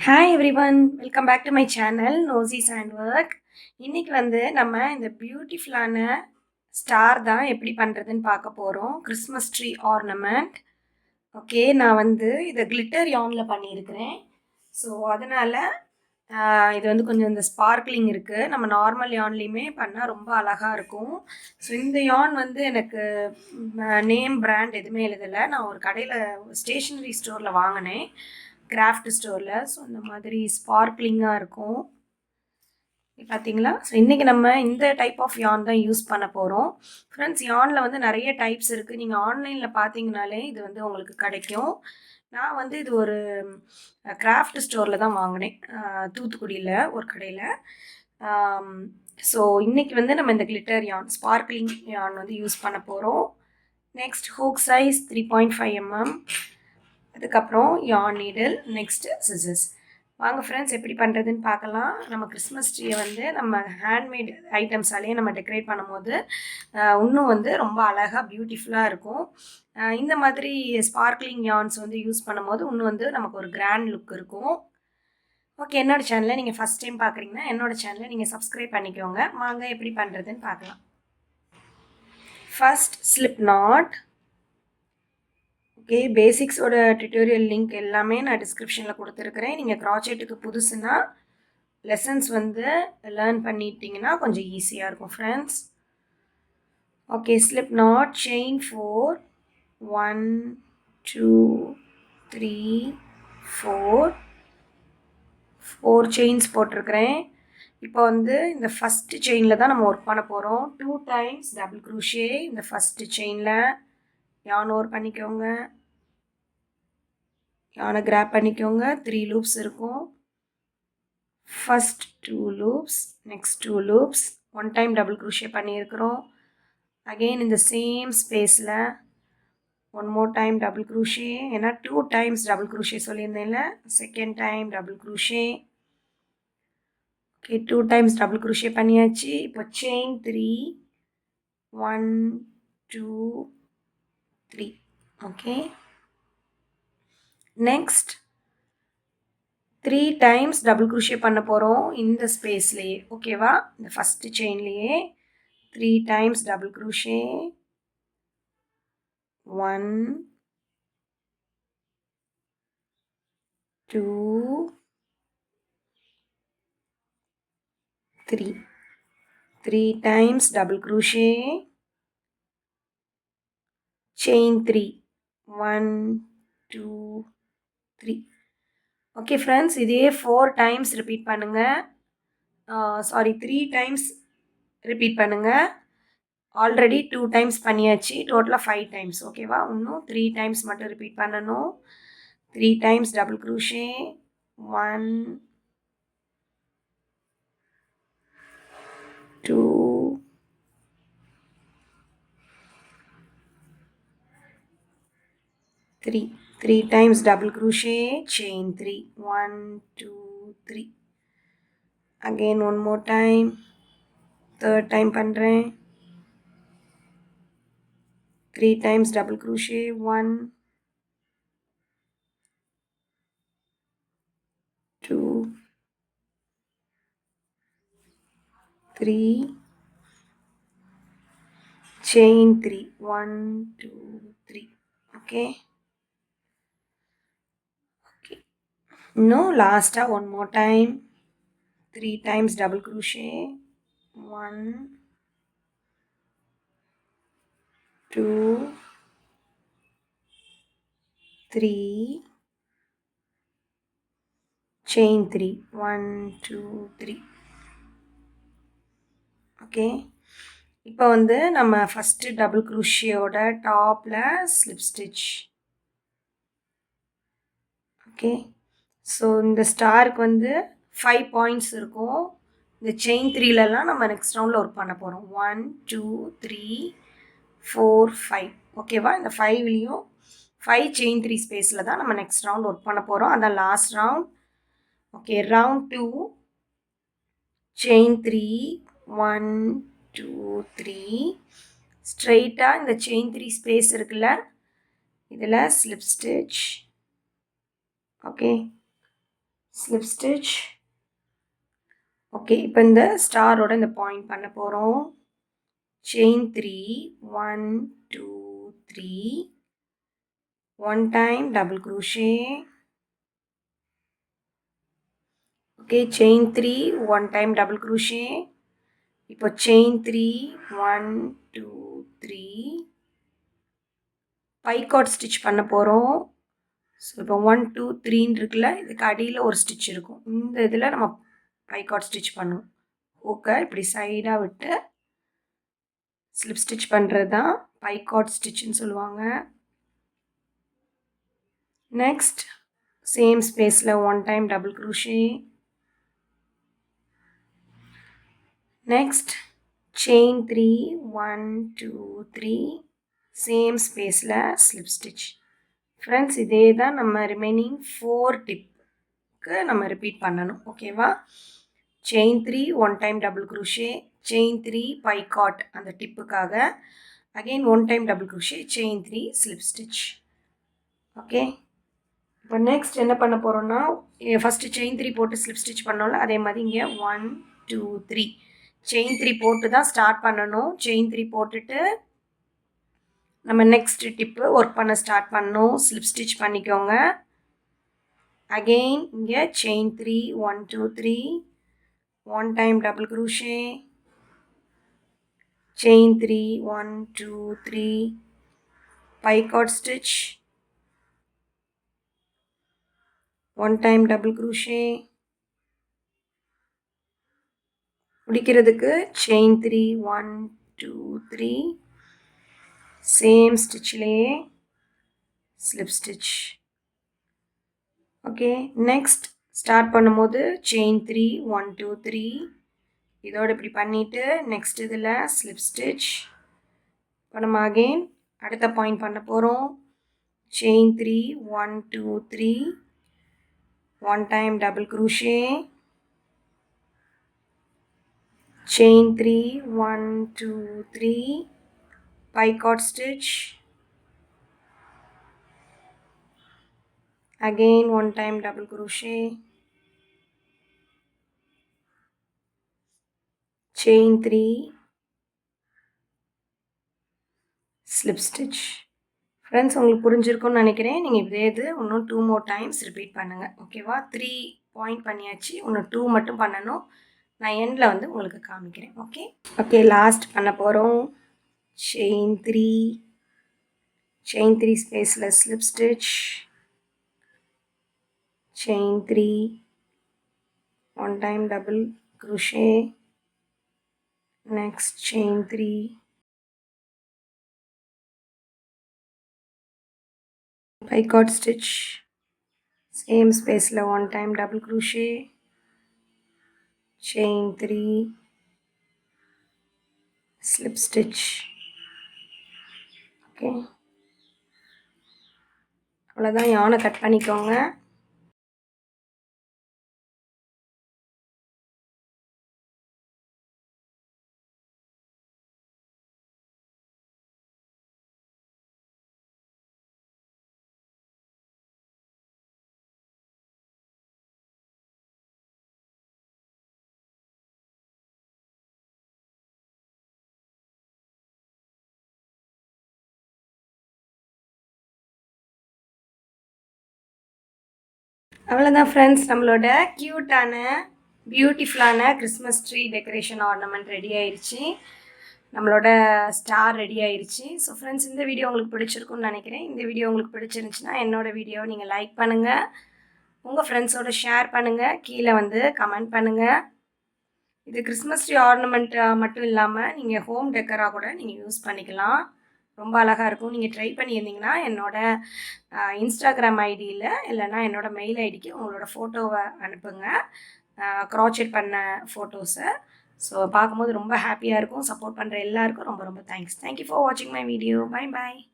Hi everyone, welcome back to my channel nozihandworks. இன்னைக்கு நம்ம இந்த பியூட்டிஃபுல்லான ஸ்டார் தான் எப்படி பண்றதுன்னு பார்க்க போறோம். Christmas tree ornament. ஓகே, நான் இதை கிளிட்டர் யார்ன்ல பண்ணியிருக்கிறேன். ஸோ அதனால இது கொஞ்சம் இந்த ஸ்பார்க்லிங் இருக்குது. நம்ம நார்மல் யார்ன்லேயுமே பண்ணால் ரொம்ப அழகாக இருக்கும். ஸோ இந்த யார்ன் எனக்கு நேம் பிராண்ட் எதுவுமே எழுதலை. நான் ஒரு கடையில் ஸ்டேஷ்னரி ஸ்டோரில் வாங்கினேன், கிராஃப்ட் ஸ்டோரில். ஸோ இந்த மாதிரி ஸ்பார்க்லிங்காக இருக்கும் பார்த்தீங்களா. ஸோ இன்றைக்கி நம்ம இந்த டைப் ஆஃப் யார்ன் தான் யூஸ் பண்ண போகிறோம். ஃப்ரெண்ட்ஸ், யார்னில் நிறைய டைப்ஸ் இருக்குது. நீங்கள் ஆன்லைனில் பார்த்தீங்கனாலே இது உங்களுக்கு கிடைக்கும். நான் இது ஒரு கிராஃப்ட் ஸ்டோரில் தான் வாங்கினேன், தூத்துக்குடியில் ஒரு கடையில். ஸோ இன்றைக்கி நம்ம இந்த glitter yarn, sparkling yarn use பண்ண போகிறோம். Next hook size 3.5 mm. அதுக்கப்புறம் யார்ன் நீடில், நெக்ஸ்ட்டு சிசர்ஸ். வாங்க ஃப்ரெண்ட்ஸ், எப்படி பண்ணுறதுன்னு பார்க்கலாம். நம்ம கிறிஸ்மஸ் ட்ரீயை நம்ம ஹேண்ட்மேட் ஐட்டம்ஸாலேயே நம்ம டெக்கரேட் பண்ணும்போது இன்னும் ரொம்ப அழகாக பியூட்டிஃபுல்லாக இருக்கும். இந்த மாதிரி ஸ்பார்க்லிங் யார்ன்ஸ் யூஸ் பண்ணும்போது இன்னும் நமக்கு ஒரு கிராண்ட் லுக் இருக்கும். ஓகே, என்னோடய சேனலை நீங்கள் ஃபஸ்ட் டைம் பார்க்குறீங்கன்னா என்னோடய சேனலை நீங்கள் சப்ஸ்கிரைப் பண்ணிக்கோங்க. வாங்க எப்படி பண்ணுறதுன்னு பார்க்கலாம். First slip knot. ஓகே, பேசிக்ஸோட டியூட்டோரியல் லிங்க் எல்லாமே நான் டிஸ்கிரிப்ஷனில் கொடுத்துருக்குறேன். நீங்கள் க்ராச்செட்டுக்கு புதுசுனா லெசன்ஸ் லேர்ன் பண்ணிட்டீங்கன்னா கொஞ்சம் ஈஸியாக இருக்கும் friends. Okay, slip knot, chain 4, 1 2 3 4 chains போட்டிருக்கிறேன். இப்போ இந்த ஃபஸ்ட்டு செயினில் தான் நம்ம ஒர்க் பண்ண போகிறோம். 2 டைம்ஸ் டபுள் க்ரூஷே இந்த ஃபஸ்ட்டு செயினில் யார்ன் ஓவர் பண்ணிக்கோங்க. யானை கிராப் பண்ணிக்கோங்க. 3 லூப்ஸ் இருக்கும். First 2 loops, next 2 loops, 1 time double crochet பண்ணியிருக்கிறோம். அகெயின் இந்த சேம் ஸ்பேஸில் 1 மோர் டைம் டபுள் க்ரூஷே, ஏன்னா 2 டைம்ஸ் டபுள் க்ரூஷே சொல்லியிருந்தேன்ல. Second time double crochet. Okay, 2 times double crochet பண்ணியாச்சு. இப்போ chain 3, 1 2 3. Okay, next 3 times double crochet பண்ண போகிறோம் இந்த ஸ்பேஸ்லேயே. ஓகேவா, இந்த ஃபஸ்ட்டு செயின்லேயே 3 times double crochet. 1 2 3. 3 times double crochet, chain 3, 1 2 3. Okay friends, இதே 4 டைம்ஸ் ரிப்பீட் பண்ணுங்கள். 3 டைம்ஸ் ரிப்பீட் பண்ணுங்கள். ஆல்ரெடி 2 டைம்ஸ் பண்ணியாச்சு, டோட்டலாக 5 டைம்ஸ். ஓகேவா, இன்னும் 3 டைம்ஸ் மட்டும் ரிப்பீட் பண்ணணும். 3 times double crochet, 1 2 3. 3 times double crochet, chain 3, 1 2 3. Again one more time, third time பண்றேன். 3 times double crochet, 1 2 3, chain 3, 1 2 3. Okay. Now last one more time, 3 times double crochet, 1 2 3, chain 3, 1 2 3. Okay, இப்போ நம்ம first double க்ரூஷியோட டாப்பில் slip stitch. Okay, so இந்த ஸ்டாருக்கு 5 points இருக்கும். இந்த chain 3லலாம் நம்ம next ரவுண்டில் ஒர்க் பண்ண போகிறோம். 1 2 3 4 5. ஓகேவா, இந்த 5லேயும் 5 செயின் 3 ஸ்பேஸில் தான் நம்ம நெக்ஸ்ட் ரவுண்ட் ஒர்க் பண்ண போகிறோம். அதான் last round. Okay, round 2, chain 3, 1 2 3. ஸ்ட்ரெயிட்டாக இந்த செயின் 3 ஸ்பேஸ் இருக்குல்ல, இதில் slip stitch. Okay, slip stitch. Okay, இப்போ இந்த ஸ்டாரோட இந்த பாயிண்ட் பண்ண போகிறோம். chain 3 1 2 3 1 time double crochet. Okay, chain 3 1 time double crochet. இப்போ chain 3 1 2 3 பைகாட் ஸ்டிச் பண்ண போகிறோம். ஸோ இப்போ 1 2 3 இருக்குல்ல, இதுக்கு அடியில் ஒரு ஸ்டிச் இருக்கும். இந்த இதில் நம்ம பைகாட் ஸ்டிச் பண்ணுவோம். ஹூக்கை இப்படி சைடாக விட்டு ஸ்லிப் ஸ்டிச் பண்ணுறது தான் பைகாட் ஸ்டிச்சுன்னு சொல்லுவாங்க. நெக்ஸ்ட் சேம் ஸ்பேஸில் 1 time double crochet. Next chain 3 1 2 3 same ஸ்பேஸில் ஸ்லிப் ஸ்டிச். ஃப்ரெண்ட்ஸ், இதே தான் நம்ம ரிமைனிங் 4 டிப்புக்கு நம்ம ரிப்பீட் பண்ணணும். ஓகேவா? chain 3 1 time double crochet, chain 3 picot அந்த டிப்புக்காக, again 1 time double crochet, chain 3 slip stitch. Okay, இப்போ நெக்ஸ்ட் என்ன பண்ண போகிறோம்னா, ஃபஸ்ட்டு chain 3 போட்டு ஸ்லிப் ஸ்டிச் பண்ணோம்ல, அதே மாதிரி இங்கே 1 2 3 chain 3 போட்டு தான் ஸ்டார்ட் பண்ணணும். chain 3 போட்டுட்டு நம்ம நெக்ஸ்ட் டிப்பு ஒர்க் பண்ண ஸ்டார்ட் பண்ணணும். ஸ்லிப் ஸ்டிச் பண்ணிக்கோங்க. அகெயின் இங்கே chain 3 1 2 3 1 time double crochet, chain 3 1 2 3 picot stitch, 1 time double crochet. முடிக்கிறதுக்கு chain 3 1 2 3 சேம் ஸ்டிச்லேயே slip stitch. Okay, next start பண்ணும்போது chain 3 1 2 3 இதோட இப்படி பண்ணிவிட்டு நெக்ஸ்ட் இதில் ஸ்லிப் ஸ்டிச். இப்போ நம்ம அகெயின் அடுத்த பாயிண்ட் பண்ண போகிறோம். chain 3 1 2 3 1 time double crochet, chain 3 1 2 3 picot stitch, again 1 time double crochet, chain 3 slip stitch. Friends, உங்களுக்கு புரிஞ்சிருக்கும்னு நினைக்கிறேன். நீங்கள் இதே இது இன்னும் 2 more times ரிப்பீட் பண்ணுங்கள். ஓகேவா? 3 பாயிண்ட் பண்ணியாச்சு, இன்னும் 2 மட்டும் பண்ணணும். நான் எண்டில் வந்து உங்களுக்கு காமிக்கிறேன். ஓகே ஓகே, லாஸ்ட் பண்ண போகிறோம். chain 3 ஸ்பேஸில் slip stitch, chain 3 1 time double crochet, next chain 3 picot stitch, same spaceல 1 time double crochet, chain 3 slip stitch. Okay, அவ்வளோதான். யானை கட் பண்ணிக்கோங்க. அவ்வளோதான் ஃப்ரெண்ட்ஸ், நம்மளோட க்யூட்டான பியூட்டிஃபுல்லான Christmas tree decoration ornament ready ஆயிடுச்சு. நம்மளோட ஸ்டார் ரெடி ஆயிடுச்சு. ஸோ ஃப்ரெண்ட்ஸ், இந்த வீடியோ உங்களுக்கு பிடிச்சிருக்குன்னு நினைக்கிறேன். இந்த வீடியோ உங்களுக்கு பிடிச்சிருந்துச்சுன்னா என்னோடய வீடியோவை நீங்கள் லைக் பண்ணுங்கள், உங்கள் ஃப்ரெண்ட்ஸோடு ஷேர் பண்ணுங்கள், கீழே வந்து கமெண்ட் பண்ணுங்கள். இது கிறிஸ்மஸ் ட்ரீ ஆர்னமெண்ட் மட்டும் இல்லாமல் நீங்கள் ஹோம் டெக்கராக கூட நீங்கள் யூஸ் பண்ணிக்கலாம். ரொம்ப அழகாக இருக்கும். நீங்கள் ட்ரை பண்ணியிருந்தீங்கன்னா என்னோடய இன்ஸ்டாகிராம் ஐடியில் இல்லைன்னா என்னோடய மெயில் ஐடிக்கு உங்களோட ஃபோட்டோவை அனுப்புங்க, க்ராச்செட் பண்ண ஃபோட்டோஸை. ஸோ பார்க்கும்போது ரொம்ப ஹாப்பியாக இருக்கும். சப்போர்ட் பண்ணுற எல்லாருக்கும் ரொம்ப ரொம்ப தேங்க்ஸ். தேங்க்யூ ஃபார் வாட்சிங் மை வீடியோ. Bye bye.